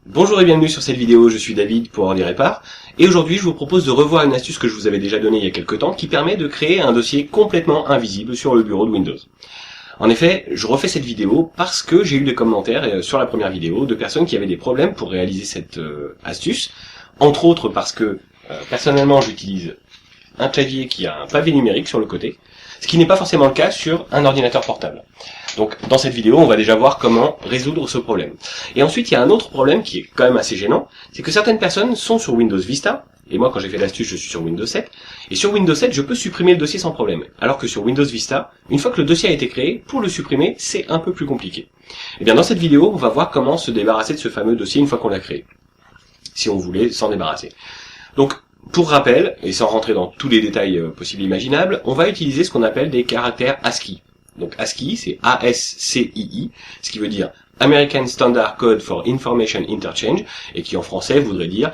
Bonjour et bienvenue sur cette vidéo, je suis David pour Ordi Répar, et aujourd'hui je vous propose de revoir une astuce que je vous avais déjà donnée il y a quelques temps qui permet de créer un dossier complètement invisible sur le bureau de Windows. En effet, je refais cette vidéo parce que j'ai eu des commentaires sur la première vidéo de personnes qui avaient des problèmes pour réaliser cette astuce, entre autres parce que personnellement j'utilise un clavier qui a un pavé numérique sur le côté, ce qui n'est pas forcément le cas sur un ordinateur portable. Donc dans cette vidéo, on va déjà voir comment résoudre ce problème. Et ensuite, il y a un autre problème qui est quand même assez gênant, c'est que certaines personnes sont sur Windows Vista, et moi quand j'ai fait l'astuce, je suis sur Windows 7, et sur Windows 7, je peux supprimer le dossier sans problème. Alors que sur Windows Vista, une fois que le dossier a été créé, pour le supprimer, c'est un peu plus compliqué. Et bien dans cette vidéo, on va voir comment se débarrasser de ce fameux dossier une fois qu'on l'a créé, si on voulait s'en débarrasser. Donc, pour rappel, et sans rentrer dans tous les détails possibles et imaginables, on va utiliser ce qu'on appelle des caractères ASCII. Donc ASCII, c'est A-S-C-I-I, ce qui veut dire American Standard Code for Information Interchange, et qui en français voudrait dire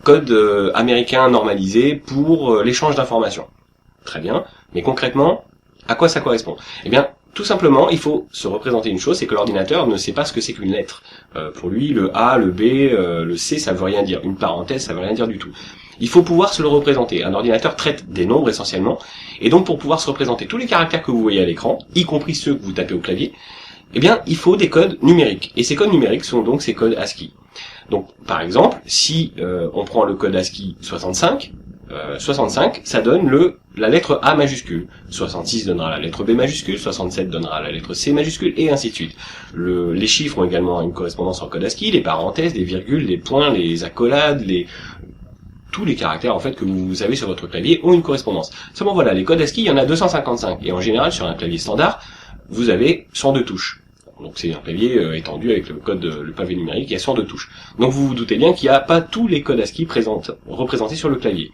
code américain normalisé pour l'échange d'informations. Très bien, mais concrètement, à quoi ça correspond? Eh bien, tout simplement, il faut se représenter une chose, c'est que l'ordinateur ne sait pas ce que c'est qu'une lettre. Pour lui, le A, le B, le C, ça veut rien dire. Une parenthèse, ça veut rien dire du tout. Il faut pouvoir se le représenter. Un ordinateur traite des nombres essentiellement, et donc pour pouvoir se représenter tous les caractères que vous voyez à l'écran, y compris ceux que vous tapez au clavier, eh bien, il faut des codes numériques. Et ces codes numériques sont donc ces codes ASCII. Donc, par exemple, si on prend le code ASCII 65, 65, ça donne la lettre A majuscule. 66 donnera la lettre B majuscule, 67 donnera la lettre C majuscule, et ainsi de suite. Les chiffres ont également une correspondance en code ASCII, les parenthèses, les virgules, les points, les accolades, tous les caractères en fait que vous avez sur votre clavier ont une correspondance. Seulement voilà, les codes ASCII, il y en a 255, et en général sur un clavier standard, vous avez 102 touches. Donc c'est un clavier étendu avec le pavé numérique, il y a 102 touches. Donc vous vous doutez bien qu'il n'y a pas tous les codes ASCII représentés sur le clavier.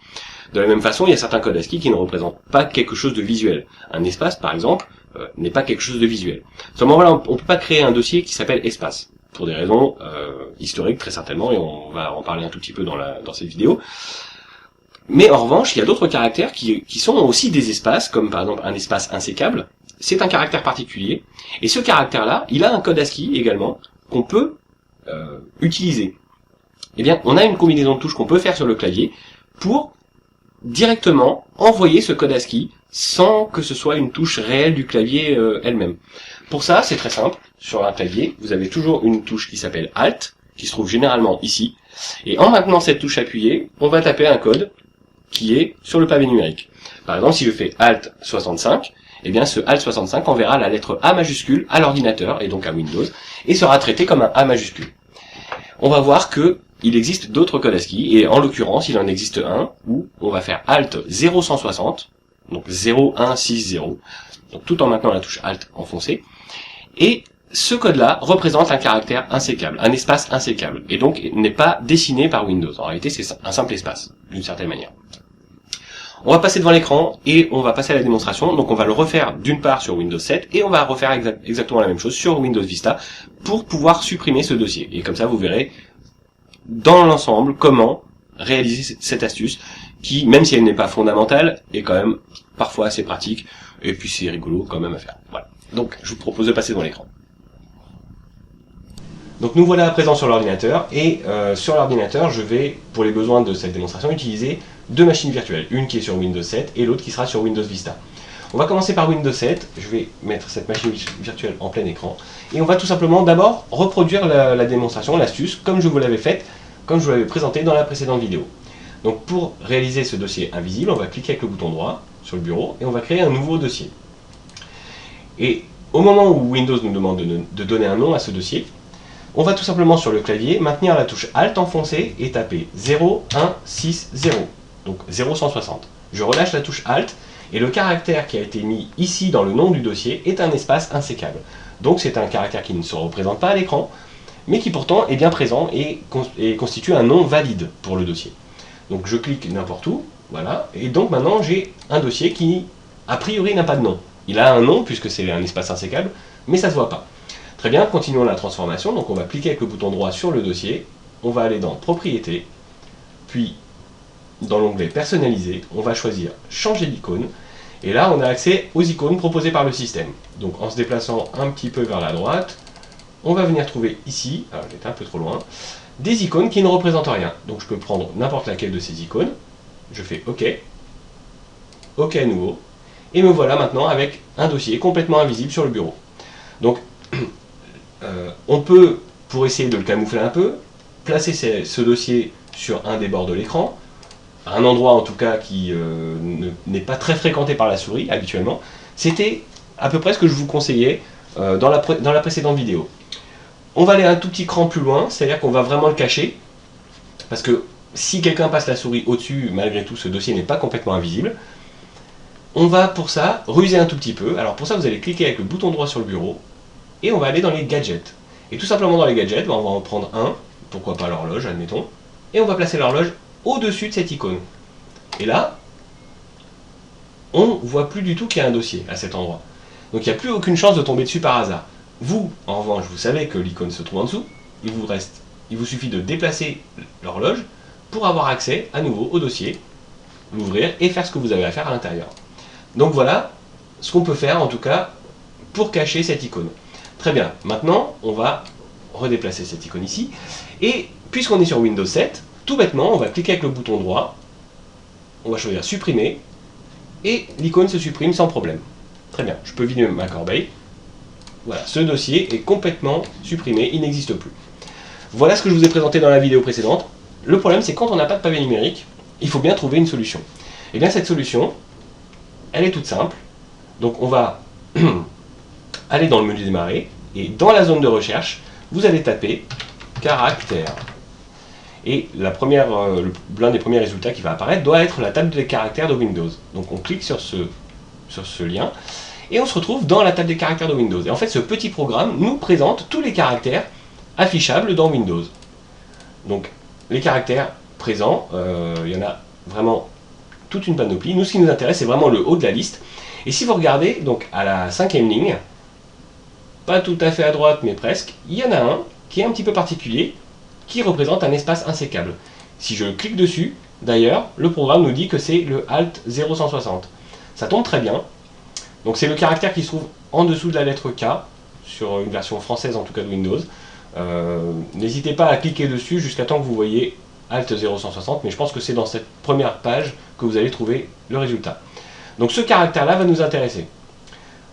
De la même façon, il y a certains codes ASCII qui ne représentent pas quelque chose de visuel. Un espace, par exemple, n'est pas quelque chose de visuel. Seulement voilà, on ne peut pas créer un dossier qui s'appelle espace, pour des raisons historiques très certainement, et on va en parler un tout petit peu dans cette vidéo. Mais en revanche, il y a d'autres caractères qui sont aussi des espaces, comme par exemple un espace insécable. C'est un caractère particulier, et ce caractère-là, il a un code ASCII également, qu'on peut utiliser. Eh bien, on a une combinaison de touches qu'on peut faire sur le clavier, pour directement envoyer ce code ASCII, sans que ce soit une touche réelle du clavier elle-même. Pour ça, c'est très simple. Sur un clavier, vous avez toujours une touche qui s'appelle Alt, qui se trouve généralement ici. Et en maintenant cette touche appuyée, on va taper un code qui est sur le pavé numérique. Par exemple, si je fais Alt 65, eh bien ce Alt 65 enverra la lettre A majuscule à l'ordinateur, et donc à Windows, et sera traité comme un A majuscule. On va voir que il existe d'autres codes ASCII, et en l'occurrence, il en existe un où on va faire Alt 0160, donc 0160, donc tout en maintenant la touche Alt enfoncée, et ce code-là représente un caractère insécable, un espace insécable, et donc n'est pas dessiné par Windows. En réalité, c'est un simple espace, d'une certaine manière. On va passer devant l'écran, et on va passer à la démonstration. Donc on va le refaire d'une part sur Windows 7, et on va refaire exactement la même chose sur Windows Vista, pour pouvoir supprimer ce dossier. Et comme ça, vous verrez, dans l'ensemble, comment réaliser cette astuce, qui, même si elle n'est pas fondamentale, est quand même parfois assez pratique, et puis c'est rigolo quand même à faire. Voilà. Donc je vous propose de passer devant l'écran. Donc nous voilà à présent sur l'ordinateur, et sur l'ordinateur je vais, pour les besoins de cette démonstration, utiliser deux machines virtuelles, une qui est sur Windows 7 et l'autre qui sera sur Windows Vista. On va commencer par Windows 7, je vais mettre cette machine virtuelle en plein écran, et on va tout simplement d'abord reproduire la démonstration, l'astuce, comme je vous l'avais faite, comme je vous l'avais présenté dans la précédente vidéo. Donc pour réaliser ce dossier invisible, on va cliquer avec le bouton droit sur le bureau, et on va créer un nouveau dossier. Et au moment où Windows nous demande de donner un nom à ce dossier, on va tout simplement sur le clavier maintenir la touche Alt enfoncée et taper 0160, donc 0160. Je relâche la touche Alt, et le caractère qui a été mis ici dans le nom du dossier est un espace insécable. Donc c'est un caractère qui ne se représente pas à l'écran, mais qui pourtant est bien présent et constitue un nom valide pour le dossier. Donc je clique n'importe où, voilà, et donc maintenant j'ai un dossier qui a priori n'a pas de nom. Il a un nom puisque c'est un espace insécable, mais ça ne se voit pas. Très bien, continuons la transformation. Donc on va cliquer avec le bouton droit sur le dossier, on va aller dans Propriétés, puis dans l'onglet Personnaliser, on va choisir Changer d'icône, et là on a accès aux icônes proposées par le système. Donc en se déplaçant un petit peu vers la droite, on va venir trouver ici, alors j'étais un peu trop loin, des icônes qui ne représentent rien. Donc je peux prendre n'importe laquelle de ces icônes, je fais OK, OK à nouveau, et me voilà maintenant avec un dossier complètement invisible sur le bureau. Donc on peut, pour essayer de le camoufler un peu, placer ce dossier sur un des bords de l'écran, à un endroit en tout cas qui n'est pas très fréquenté par la souris habituellement. C'était à peu près ce que je vous conseillais dans la précédente vidéo. On va aller un tout petit cran plus loin, c'est-à-dire qu'on va vraiment le cacher, parce que si quelqu'un passe la souris au-dessus, malgré tout ce dossier n'est pas complètement invisible. On va pour ça ruser un tout petit peu. Alors pour ça vous allez cliquer avec le bouton droit sur le bureau, et on va aller dans les gadgets. Et tout simplement dans les gadgets, on va en prendre un, pourquoi pas l'horloge, admettons, et on va placer l'horloge au-dessus de cette icône. Et là, on ne voit plus du tout qu'il y a un dossier à cet endroit. Donc il n'y a plus aucune chance de tomber dessus par hasard. Vous, en revanche, vous savez que l'icône se trouve en dessous, il vous suffit de déplacer l'horloge pour avoir accès à nouveau au dossier, l'ouvrir et faire ce que vous avez à faire à l'intérieur. Donc voilà ce qu'on peut faire en tout cas pour cacher cette icône. Très bien, maintenant on va redéplacer cette icône ici, et puisqu'on est sur Windows 7, tout bêtement on va cliquer avec le bouton droit, on va choisir supprimer, et l'icône se supprime sans problème. Très bien, je peux vider ma corbeille. Voilà, ce dossier est complètement supprimé, il n'existe plus. Voilà ce que je vous ai présenté dans la vidéo précédente. Le problème c'est quand on n'a pas de pavé numérique, il faut bien trouver une solution. Et bien cette solution, elle est toute simple. Donc on va aller dans le menu démarrer, et dans la zone de recherche, vous allez taper caractère. Et l'un des premiers résultats qui va apparaître doit être la table des caractères de Windows. Donc on clique sur ce lien, et on se retrouve dans la table des caractères de Windows. Et en fait, ce petit programme nous présente tous les caractères affichables dans Windows. Donc les caractères présents, il y en a vraiment toute une panoplie. Nous, ce qui nous intéresse, c'est vraiment le haut de la liste. Et si vous regardez, donc à la 5e ligne, pas tout à fait à droite, mais presque, il y en a un qui est un petit peu particulier, qui représente un espace insécable. Si je clique dessus, d'ailleurs, le programme nous dit que c'est le Alt 0160. Ça tombe très bien. Donc c'est le caractère qui se trouve en dessous de la lettre K, sur une version française en tout cas de Windows. N'hésitez pas à cliquer dessus jusqu'à temps que vous voyez Alt 0160, mais je pense que c'est dans cette première page que vous allez trouver le résultat. Donc ce caractère-là va nous intéresser.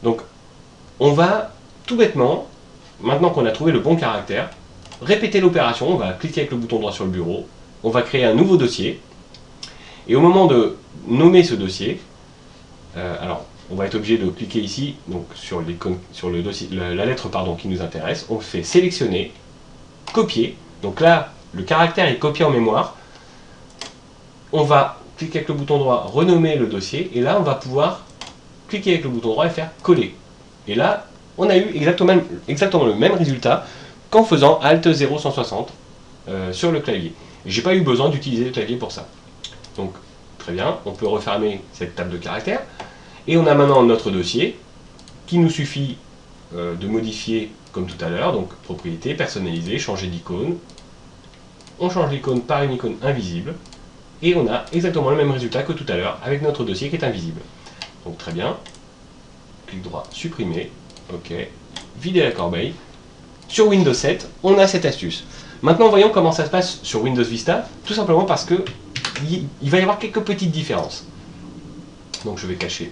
Donc on va tout bêtement, maintenant qu'on a trouvé le bon caractère, répéter l'opération. On va cliquer avec le bouton droit sur le bureau, on va créer un nouveau dossier, et au moment de nommer ce dossier, alors on va être obligé de cliquer ici donc sur le dossier, la lettre qui nous intéresse. On fait sélectionner, copier. Donc là, le caractère est copié en mémoire. On va cliquer avec le bouton droit, renommer le dossier, et là on va pouvoir cliquer avec le bouton droit et faire coller. Et là, on a eu exactement le même résultat qu'en faisant Alt 0160 sur le clavier. J'ai pas eu besoin d'utiliser le clavier pour ça. Donc très bien, on peut refermer cette table de caractères. Et on a maintenant notre dossier qui nous suffit de modifier comme tout à l'heure, donc propriété, personnaliser, changer d'icône. On change l'icône par une icône invisible, et on a exactement le même résultat que tout à l'heure avec notre dossier qui est invisible. Donc très bien, clic droit, supprimer, ok, vider la corbeille. Sur Windows 7, on a cette astuce. Maintenant voyons comment ça se passe sur Windows Vista, tout simplement parce que il va y avoir quelques petites différences. Donc je vais cacher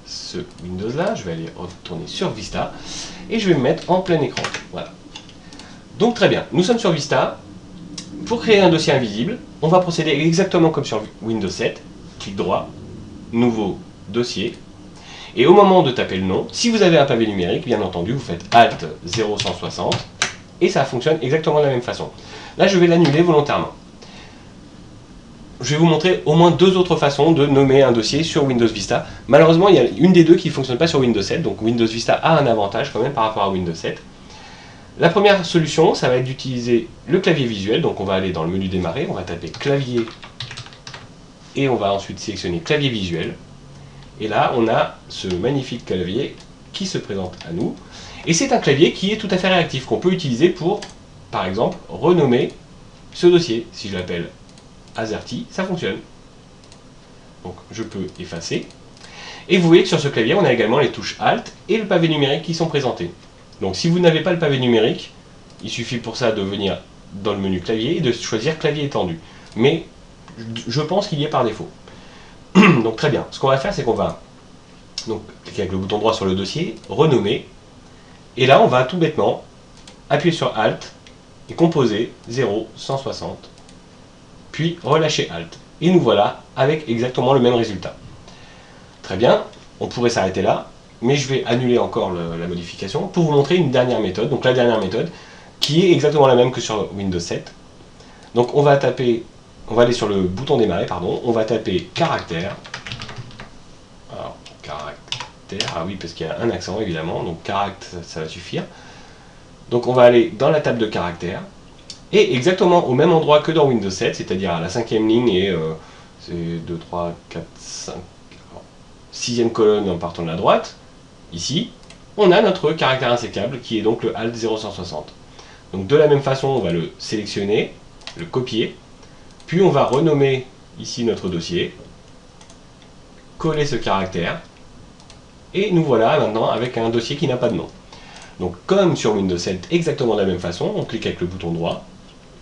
ce Windows là, je vais aller retourner sur Vista, et je vais me mettre en plein écran. Voilà. Donc très bien, nous sommes sur Vista. Pour créer un dossier invisible, on va procéder exactement comme sur Windows 7, clic droit, nouveau dossier, et au moment de taper le nom, si vous avez un pavé numérique, bien entendu, vous faites Alt 0160, et ça fonctionne exactement de la même façon. Là, je vais l'annuler volontairement. Je vais vous montrer au moins deux autres façons de nommer un dossier sur Windows Vista. Malheureusement, il y a une des deux qui ne fonctionne pas sur Windows 7, donc Windows Vista a un avantage quand même par rapport à Windows 7. La première solution, ça va être d'utiliser le clavier visuel, donc on va aller dans le menu démarrer, on va taper clavier, et on va ensuite sélectionner clavier visuel. Et là, on a ce magnifique clavier qui se présente à nous, et c'est un clavier qui est tout à fait réactif, qu'on peut utiliser pour, par exemple, renommer ce dossier. Si je l'appelle AZERTY, ça fonctionne. Donc je peux effacer. Et vous voyez que sur ce clavier, on a également les touches Alt et le pavé numérique qui sont présentés. Donc si vous n'avez pas le pavé numérique, il suffit pour ça de venir dans le menu clavier et de choisir clavier étendu. Mais je pense qu'il y est par défaut. Donc très bien. Ce qu'on va faire, c'est qu'on va donc cliquer avec le bouton droit sur le dossier, renommer, et là on va tout bêtement appuyer sur Alt et composer 0,160, puis relâcher Alt. Et nous voilà avec exactement le même résultat. Très bien, on pourrait s'arrêter là, mais je vais annuler encore la modification pour vous montrer une dernière méthode. Donc la dernière méthode, qui est exactement la même que sur Windows 7. Donc on va aller sur le bouton démarrer, pardon, on va taper caractère. Alors, caractère, ah oui, parce qu'il y a un accent évidemment, donc caractère, ça va suffire. Donc on va aller dans la table de caractère, et exactement au même endroit que dans Windows 7, c'est-à-dire à la 5e ligne et c'est 2, 3, 4, 5, 6e colonne en partant de la droite, ici, on a notre caractère insécable qui est donc le Alt 0160. Donc de la même façon, on va le sélectionner, le copier, puis on va renommer ici notre dossier, coller ce caractère, et nous voilà maintenant avec un dossier qui n'a pas de nom. Donc comme sur Windows 7, exactement de la même façon, on clique avec le bouton droit,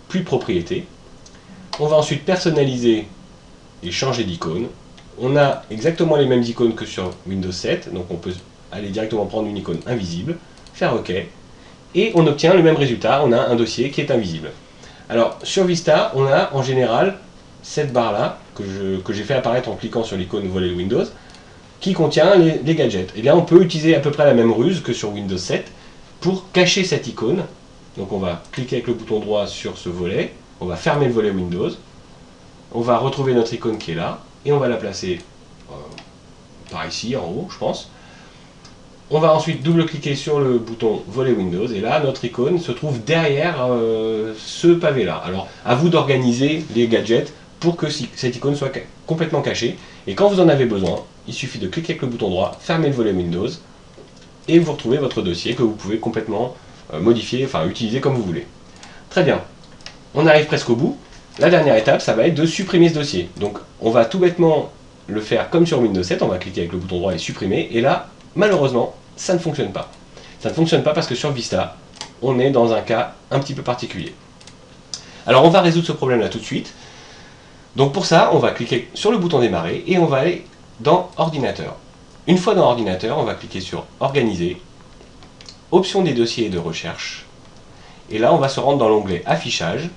puis propriété. On va ensuite personnaliser et changer d'icône. On a exactement les mêmes icônes que sur Windows 7, donc on peut aller directement prendre une icône invisible, faire OK, et on obtient le même résultat, on a un dossier qui est invisible. Alors sur Vista, on a en général cette barre-là, que j'ai fait apparaître en cliquant sur l'icône volet Windows, qui contient les gadgets. Et bien on peut utiliser à peu près la même ruse que sur Windows 7 pour cacher cette icône. Donc on va cliquer avec le bouton droit sur ce volet, on va fermer le volet Windows, on va retrouver notre icône qui est là, et on va la placer par ici, en haut, je pense. On va ensuite double-cliquer sur le bouton volet Windows, et là, notre icône se trouve derrière ce pavé-là. Alors, à vous d'organiser les gadgets pour que cette icône soit complètement cachée. Et quand vous en avez besoin, il suffit de cliquer avec le bouton droit, fermer le volet Windows, et vous retrouvez votre dossier que vous pouvez complètement modifier, enfin utiliser comme vous voulez. Très bien, on arrive presque au bout. La dernière étape, ça va être de supprimer ce dossier. Donc on va tout bêtement le faire comme sur Windows 7, on va cliquer avec le bouton droit et supprimer, et là, malheureusement, ça ne fonctionne pas. Ça ne fonctionne pas parce que sur Vista, on est dans un cas un petit peu particulier. Alors on va résoudre ce problème-là tout de suite. Donc pour ça, on va cliquer sur le bouton démarrer, et on va aller dans Ordinateur. Une fois dans Ordinateur, on va cliquer sur Organiser, Options des dossiers et de recherche, et là on va se rendre dans l'onglet Affichage,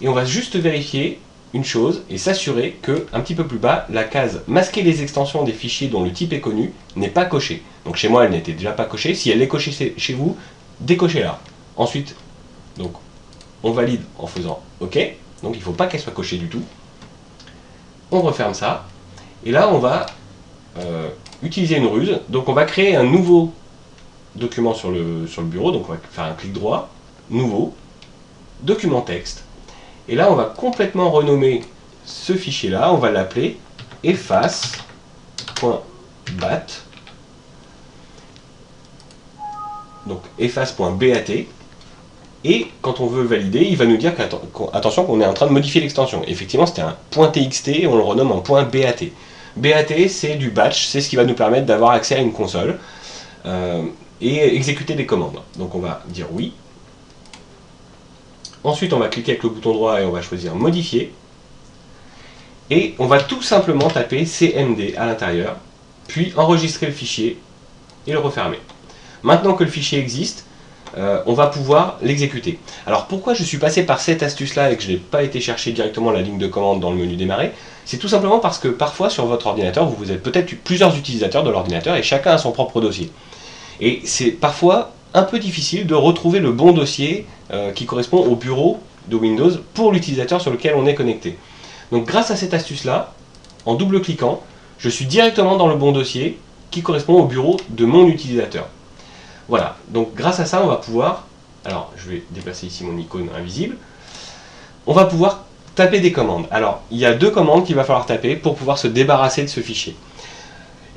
et on va juste vérifier une chose et s'assurer que, un petit peu plus bas, la case Masquer les extensions des fichiers dont le type est connu n'est pas cochée. Donc chez moi elle n'était déjà pas cochée, si elle est cochée chez vous, décochez-la. Ensuite, donc, on valide en faisant OK, donc il ne faut pas qu'elle soit cochée du tout. On referme ça, et là on va utiliser une ruse, donc on va créer un nouveau document sur le bureau, donc on va faire un clic droit, nouveau, document texte, et là on va complètement renommer ce fichier là, on va l'appeler efface.bat, donc efface.bat, et quand on veut valider, il va nous dire qu'attention qu'on est en train de modifier l'extension. Effectivement c'était un .txt et on le renomme en .bat. BAT c'est du batch, c'est ce qui va nous permettre d'avoir accès à une console et exécuter des commandes. Donc on va dire oui. Ensuite on va cliquer avec le bouton droit et on va choisir modifier. Et on va tout simplement taper CMD à l'intérieur, puis enregistrer le fichier et le refermer. Maintenant que le fichier existe, on va pouvoir l'exécuter. Alors pourquoi je suis passé par cette astuce là et que je n'ai pas été chercher directement la ligne de commande dans le menu démarrer? C'est tout simplement parce que parfois sur votre ordinateur, vous êtes peut-être plusieurs utilisateurs de l'ordinateur et chacun a son propre dossier. Et c'est parfois un peu difficile de retrouver le bon dossier qui correspond au bureau de Windows pour l'utilisateur sur lequel on est connecté. Donc grâce à cette astuce là, en double-cliquant, je suis directement dans le bon dossier qui correspond au bureau de mon utilisateur. Voilà, donc grâce à ça, on va pouvoir, alors je vais déplacer ici mon icône invisible, on va pouvoir taper des commandes. Alors, il y a deux commandes qu'il va falloir taper pour pouvoir se débarrasser de ce fichier.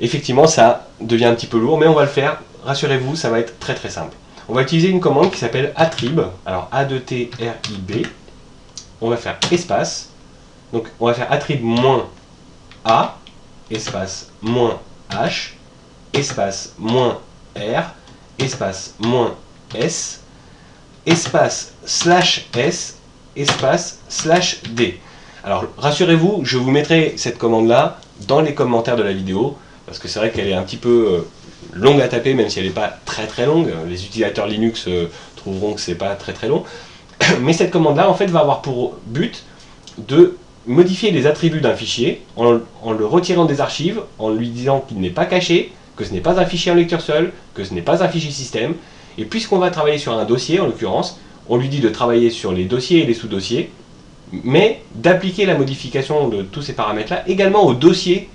Effectivement, ça devient un petit peu lourd, mais on va le faire, rassurez-vous, ça va être très très simple. On va utiliser une commande qui s'appelle attrib, alors A2TRIB, on va faire espace, donc on va faire attrib -A, espace -H, espace -R, espace -S, espace /S espace /d. Alors rassurez-vous, je vous mettrai cette commande-là dans les commentaires de la vidéo, parce que c'est vrai qu'elle est un petit peu longue à taper, même si elle n'est pas très longue. Les utilisateurs Linux trouveront que c'est pas très long. Mais cette commande-là, en fait, va avoir pour but de modifier les attributs d'un fichier en le retirant des archives, en lui disant qu'il n'est pas caché, que ce n'est pas un fichier en lecture seul, que ce n'est pas un fichier système. Et puisqu'on va travailler sur un dossier, en l'occurrence, on lui dit de travailler sur les dossiers et les sous-dossiers, mais d'appliquer la modification de tous ces paramètres-là également au dossier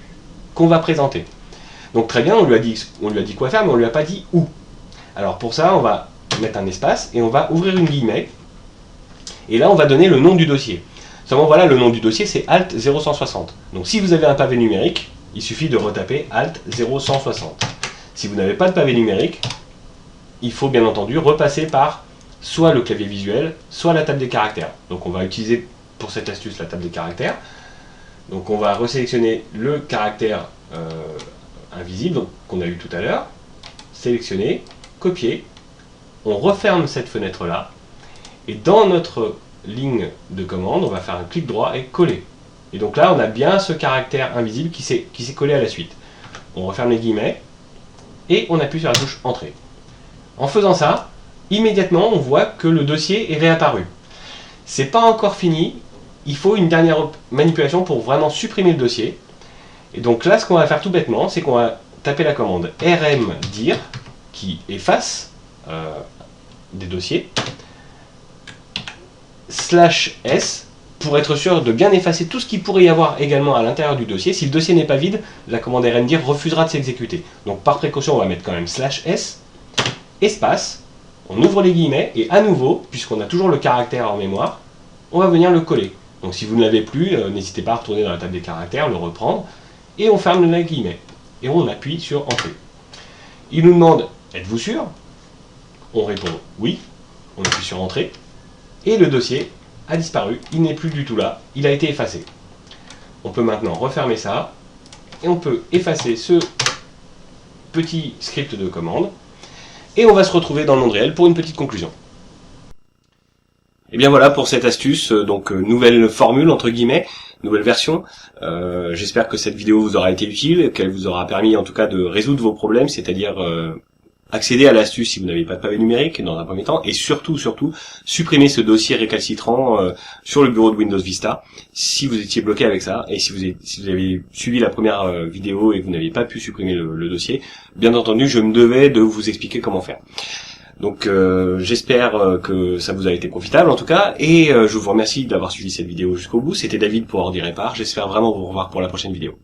qu'on va présenter. Donc très bien, on lui a dit quoi faire, mais on ne lui a pas dit où. Alors pour ça, on va mettre un espace et on va ouvrir une guillemets. Et là, on va donner le nom du dossier. Seulement, voilà, le nom du dossier, c'est Alt 0160. Donc si vous avez un pavé numérique, il suffit de retaper Alt 0160. Si vous n'avez pas de pavé numérique, il faut bien entendu repasser par soit le clavier visuel, soit la table des caractères. Donc on va utiliser pour cette astuce la table des caractères. Donc on va resélectionner le caractère invisible qu'on a eu tout à l'heure, sélectionner, copier, on referme cette fenêtre là, et dans notre ligne de commande, on va faire un clic droit et coller. Et donc là, on a bien ce caractère invisible qui s'est collé à la suite. On referme les guillemets, et on appuie sur la touche Entrée. En faisant ça, immédiatement, on voit que le dossier est réapparu. C'est pas encore fini, il faut une dernière manipulation pour vraiment supprimer le dossier. Et donc là, ce qu'on va faire tout bêtement, c'est qu'on va taper la commande rmdir, qui efface des dossiers, /s, pour être sûr de bien effacer tout ce qu'il pourrait y avoir également à l'intérieur du dossier. Si le dossier n'est pas vide, la commande rmdir refusera de s'exécuter. Donc par précaution, on va mettre quand même /s, espace, on ouvre les guillemets, et à nouveau, puisqu'on a toujours le caractère en mémoire, on va venir le coller. Donc si vous ne l'avez plus, n'hésitez pas à retourner dans la table des caractères, le reprendre, et on ferme les guillemets. Et on appuie sur Entrée. Il nous demande, êtes-vous sûr? On répond oui, on appuie sur Entrée, et le dossier a disparu, il n'est plus du tout là, il a été effacé. On peut maintenant refermer ça, et on peut effacer ce petit script de commande, et on va se retrouver dans le monde réel pour une petite conclusion. Et bien voilà pour cette astuce, donc nouvelle formule entre guillemets, nouvelle version. J'espère que cette vidéo vous aura été utile, qu'elle vous aura permis en tout cas de résoudre vos problèmes, c'est-à-dire accéder à l'astuce si vous n'avez pas de pavé numérique dans un premier temps, et surtout supprimer ce dossier récalcitrant sur le bureau de Windows Vista si vous étiez bloqué avec ça, et si vous avez suivi la première vidéo et que vous n'aviez pas pu supprimer le dossier, bien entendu je me devais de vous expliquer comment faire. Donc j'espère que ça vous a été profitable en tout cas, et je vous remercie d'avoir suivi cette vidéo jusqu'au bout. C'était David pour Ordi Répare, j'espère vraiment vous revoir pour la prochaine vidéo.